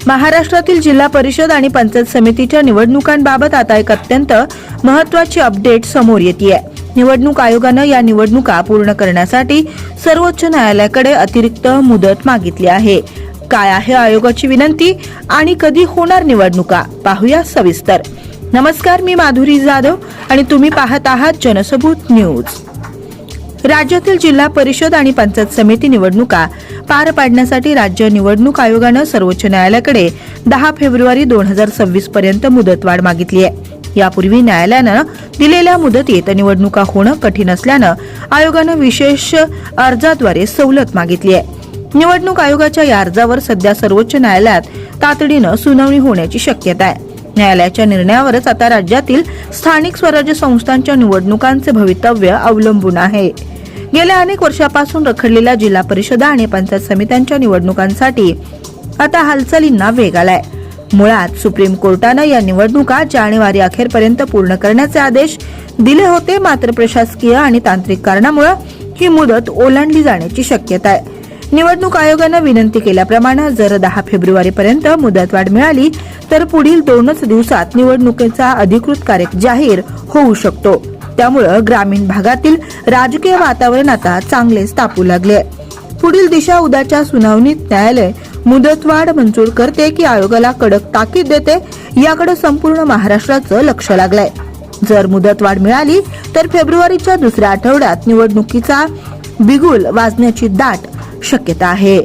महाराष्ट्रातील जिल्हा परिषद आणि पंचायत समितीच्या निवडणुकांबाबत आता एक अत्यंत महत्त्वाची अपडेट समोर येतेय। निवडणूक आयोगानं या निवडणुका पूर्ण करण्यासाठी सर्वोच्च न्यायालयाकडे अतिरिक्त मुदत मागितली आहे। काय आहे आयोगाची विनंती आणि कधी होणार निवडणुका, पाहूया सविस्तर। नमस्कार, मी माधुरी जाधव आणि तुम्ही पाहत आहात जनसबूत न्यूज। राज्यातील जिल्हा परिषद आणि पंचायत समिती निवडणुका पार पाडण्यासाठी राज्य निवडणूक आयोगानं सर्वोच्च न्यायालयाकडे 10 फेब्रुवारी 2026 पर्यंत मुदतवाढ मागितली आहे। यापूर्वी न्यायालयानं दिलेल्या मुदतीत निवडणुका होणं कठीण असल्यानं आयोगानं विशेष अर्जाद्वारे सवलत मागितली आहे। निवडणूक आयोगाच्या या अर्जावर सध्या सर्वोच्च न्यायालयात तातडीनं सुनावणी होण्याची शक्यता आहे। न्यायालयाच्या निर्णयावरच आता राज्यातील स्थानिक स्वराज्य संस्थांच्या निवडणुकांचे भवितव्य अवलंबून आहे। गेल्या अनेक वर्षापासून रखडलेल्या जिल्हा परिषद आणि पंचायत समित्यांच्या निवडणुकांसाठी आता हालचालींना वेग आलाय। मुळात सुप्रीम कोर्टानं या निवडणुका जानेवारी अखेरपर्यंत पूर्ण करण्याचे आदेश दिले होते, मात्र प्रशासकीय आणि तांत्रिक कारणामुळे ही मुदत ओलांडली जाण्याची शक्यता आहे। निवडणूक आयोगानं विनंती केल्याप्रमाणे जर 10 फेब्रुवारीपर्यंत मुदतवाढ मिळाली तर पुढील 2च दिवसात निवडणुकीचा अधिकृत तारीख जाहीर होऊ शकतो। त्यामुळे ग्रामीण भागातील राजकीय वातावरण आता चांगलेच तापू लागले। पुढील दिशा उद्याच्या सुनावणीत न्यायालय मुदतवाढ मंजूर करते की आयोगाला कडक ताकीद देते, याकडे संपूर्ण महाराष्ट्राचं लक्ष लागलंय। जर मुदतवाढ मिळाली तर फेब्रुवारीच्या दुसऱ्या आठवड्यात निवडणुकीचा बिगुल वाजण्याची दाट शक्यता आहे।